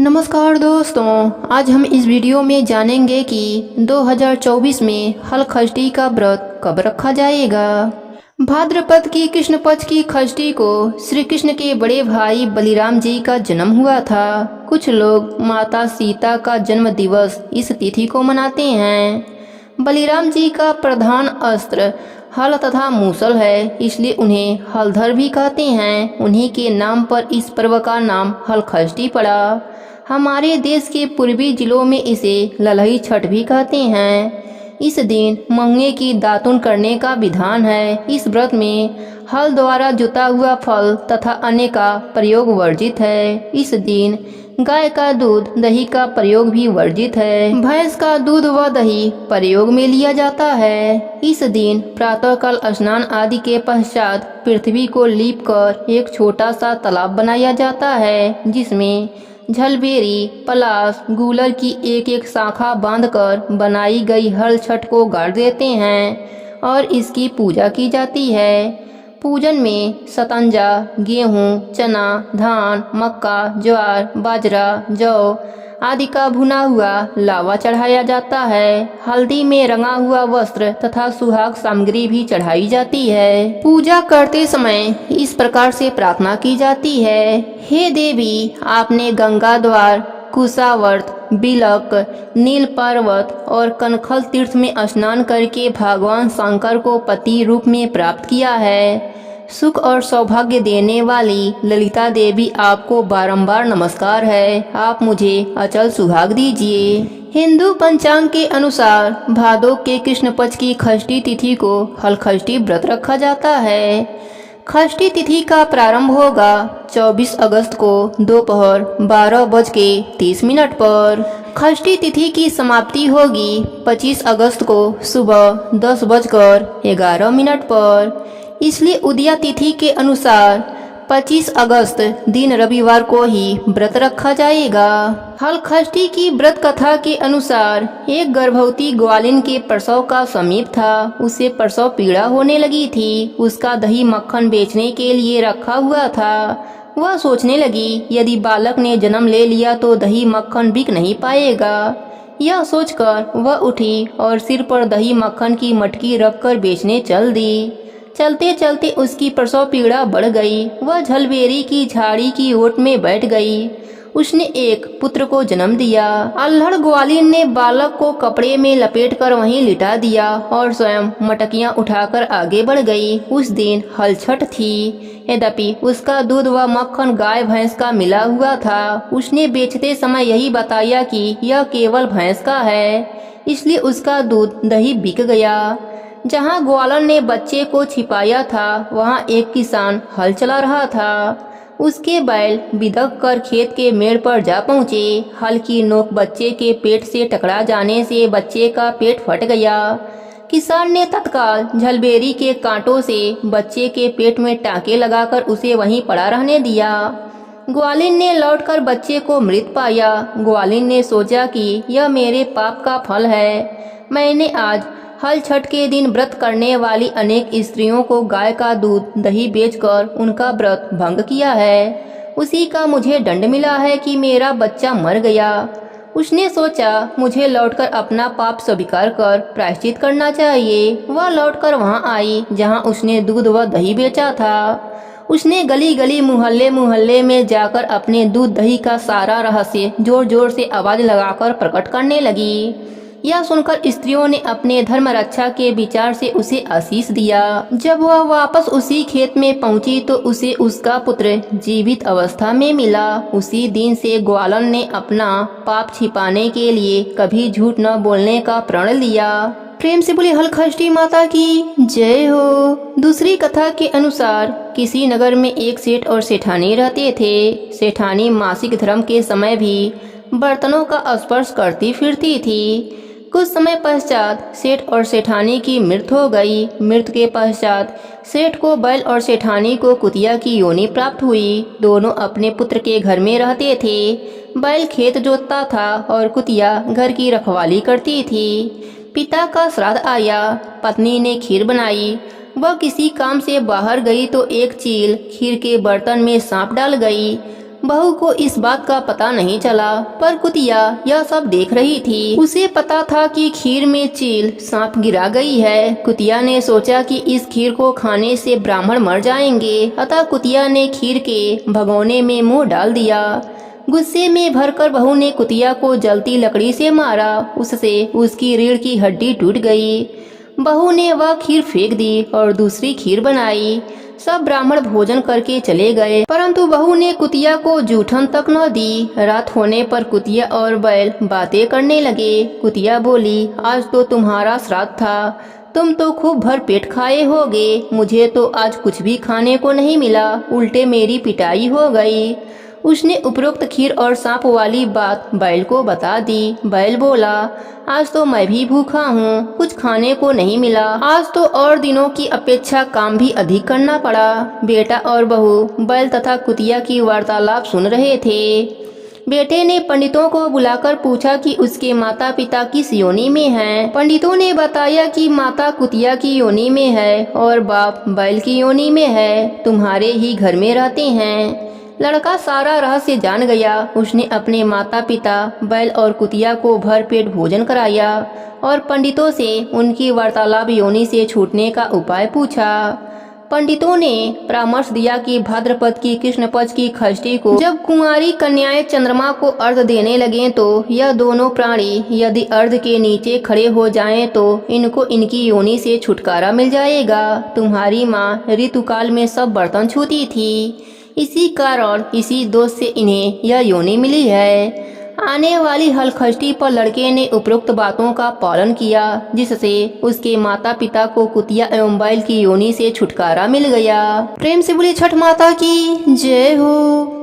नमस्कार दोस्तों, आज हम इस वीडियो में जानेंगे कि 2024 में हलखष्ठी का व्रत कब रखा जाएगा। भाद्रपद की कृष्ण पक्ष की खष्ठी को श्री कृष्ण के बड़े भाई बलिराम जी का जन्म हुआ था। कुछ लोग माता सीता का जन्म दिवस इस तिथि को मनाते हैं। बलिराम जी का प्रधान अस्त्र हल तथा मूसल है, इसलिए उन्हें हलधर भी कहते हैं। उन्हीं के नाम पर इस पर्व का नाम हलखष्ठी पड़ा। हमारे देश के पूर्वी जिलों में इसे ललही छठ भी कहते हैं। इस दिन मंगे की दातुन करने का विधान है। इस व्रत में हल द्वारा जुता हुआ फल तथा अन्न का प्रयोग वर्जित है। इस दिन गाय का दूध दही का प्रयोग भी वर्जित है। भैंस का दूध व दही प्रयोग में लिया जाता है। इस दिन प्रातःकाल स्नान आदि के पश्चात पृथ्वी को लीप कर एक छोटा सा तालाब बनाया जाता है, जिसमें झलबेरी पलाश गूलर की एक एक शाखा बांधकर बनाई गई हल छठ को गाड़ देते हैं और इसकी पूजा की जाती है। पूजन में सतंजा, गेहूँ, चना, धान, मक्का, ज्वार, बाजरा, जौ आदि का भुना हुआ लावा चढ़ाया जाता है। हल्दी में रंगा हुआ वस्त्र तथा सुहाग सामग्री भी चढ़ाई जाती है। पूजा करते समय इस प्रकार से प्रार्थना की जाती है। हे देवी, आपने गंगा द्वार, कुशावर्त, बिलक, नील पर्वत और कनखल तीर्थ में स्नान करके भगवान शंकर को पति रूप में प्राप्त किया है। सुख और सौभाग्य देने वाली ललिता देवी, आपको बारंबार नमस्कार है। आप मुझे अचल सुहाग दीजिए। हिंदू पंचांग के अनुसार भादो के कृष्ण पक्ष की खष्ठी तिथि को हलखष्ठी व्रत रखा जाता है। खष्ठी तिथि का प्रारंभ होगा 24 अगस्त को दोपहर 12:30 पर। खष्ठी तिथि की समाप्ति होगी 25 अगस्त को सुबह 10:11 पर। इसलिए उदया तिथि के अनुसार 25 अगस्त दिन रविवार को ही व्रत रखा जाएगा। हलखष्ठी की व्रत कथा के अनुसार एक गर्भवती ग्वालिन के प्रसव का समीप था। उसे प्रसव पीड़ा होने लगी थी। उसका दही मक्खन बेचने के लिए रखा हुआ था। वह सोचने लगी, यदि बालक ने जन्म ले लिया तो दही मक्खन बिक नहीं पाएगा। यह सोचकर वह उठी और सिर पर दही मक्खन की मटकी रखकर बेचने चल दी। चलते चलते उसकी प्रसव पीड़ा बढ़ गई। वह झलबेरी की झाड़ी की ओट में बैठ गई। उसने एक पुत्र को जन्म दिया। अल्हड़ ग्वालिन ने बालक को कपड़े में लपेटकर वहीं लिटा दिया और स्वयं मटकियां उठाकर आगे बढ़ गई। उस दिन हल छठ थी। यद्यपि उसका दूध व मक्खन गाय भैंस का मिला हुआ था। उसने बेचते समय यही बताया कि यह केवल भैंस का है, इसलिए उसका दूध दही बिक गया। जहां ग्वालन ने बच्चे को छिपाया था, वहां एक किसान हल चला रहा था। उसके बैल बिदक कर खेत के मेड़ पर जा पहुंचे। हल की नोक बच्चे के पेट से टकरा जाने से बच्चे का पेट फट गया। किसान ने तत्काल झलबेरी के कांटों से बच्चे के पेट में टाँके लगाकर उसे वहीं पड़ा रहने दिया। ग्वालिन ने लौटकर बच्चे को मृत पाया। ग्वालिन ने सोचा कि यह मेरे पाप का फल है। मैंने आज हल छठ के दिन व्रत करने वाली अनेक स्त्रियों को गाय का दूध दही बेचकर उनका व्रत भंग किया है। उसी का मुझे दंड मिला है कि मेरा बच्चा मर गया। उसने सोचा, मुझे लौटकर अपना पाप स्वीकार कर प्रायश्चित करना चाहिए। वह लौटकर वहां आई जहां उसने दूध व दही बेचा था। उसने गली गली मोहल्ले मोहल्ले में जाकर अपने दूध दही का सारा रहस्य जोर जोर से आवाज लगाकर प्रकट करने लगी। यह सुनकर स्त्रियों ने अपने धर्म रक्षा के विचार से उसे आशीष दिया। जब वह वापस उसी खेत में पहुंची तो उसे उसका पुत्र जीवित अवस्था में मिला। उसी दिन से ग्वालन ने अपना पाप छिपाने के लिए कभी झूठ न बोलने का प्रण लिया। प्रेम से बोली हलखष्ठी माता की जय हो। दूसरी कथा के अनुसार किसी नगर में एक सेठ और सेठानी रहते थे। सेठानी मासिक धर्म के समय भी बर्तनों का स्पर्श करती फिरती थी। कुछ समय पश्चात सेठ और सेठानी की मृत्यु हो गई। मृत्यु के पश्चात सेठ को बैल और सेठानी को कुतिया की योनि प्राप्त हुई। दोनों अपने पुत्र के घर में रहते थे। बैल खेत जोतता था और कुतिया घर की रखवाली करती थी। पिता का श्राद्ध आया। पत्नी ने खीर बनाई। वह किसी काम से बाहर गई तो एक चील खीर के बर्तन में सांप डाल गई। बहू को इस बात का पता नहीं चला, पर कुतिया यह सब देख रही थी। उसे पता था कि खीर में चील सांप गिरा गई है। कुतिया ने सोचा कि इस खीर को खाने से ब्राह्मण मर जाएंगे, अतः कुतिया ने खीर के भगोने में मुंह डाल दिया। गुस्से में भरकर बहू ने कुतिया को जलती लकड़ी से मारा, उससे उसकी रीढ़ की हड्डी टूट गई। बहू ने वह खीर फेंक दी और दूसरी खीर बनाई। सब ब्राह्मण भोजन करके चले गए, परंतु बहू ने कुतिया को जूठन तक न दी। रात होने पर कुतिया और बैल बातें करने लगे। कुतिया बोली, आज तो तुम्हारा श्राद्ध था, तुम तो खूब भर पेट खाए होगे, मुझे तो आज कुछ भी खाने को नहीं मिला, उल्टे मेरी पिटाई हो गई। उसने उपरोक्त खीर और सांप वाली बात बैल को बता दी। बैल बोला, आज तो मैं भी भूखा हूँ, कुछ खाने को नहीं मिला, आज तो और दिनों की अपेक्षा काम भी अधिक करना पड़ा। बेटा और बहू बैल तथा कुतिया की वार्तालाप सुन रहे थे। बेटे ने पंडितों को बुलाकर पूछा कि उसके माता पिता किस योनि में हैं। पंडितों ने बताया कि माता कुतिया की योनि में है और बाप बैल की योनि में है, तुम्हारे ही घर में रहते हैं। लड़का सारा रहस्य जान गया। उसने अपने माता पिता बैल और कुतिया को भर पेट भोजन कराया और पंडितों से उनकी वार्तालाप योनि से छूटने का उपाय पूछा। पंडितों ने परामर्श दिया कि भाद्रपद की कृष्ण पक्ष की षष्ठी को जब कुंवारी कन्याएं चंद्रमा को अर्घ देने लगे तो यह दोनों प्राणी यदि अर्घ के नीचे खड़े हो जाएं तो इनको इनकी योनि से छुटकारा मिल जाएगा। तुम्हारी माँ ऋतुकाल में सब बर्तन छूती थी, इसी कारण इसी दोष से इन्हें यह योनि मिली है। आने वाली हलखष्ठी पर लड़के ने उपरोक्त बातों का पालन किया, जिससे उसके माता पिता को कुतिया एवं बैल की योनि से छुटकारा मिल गया। प्रेम से बोली छठ माता की जय हो।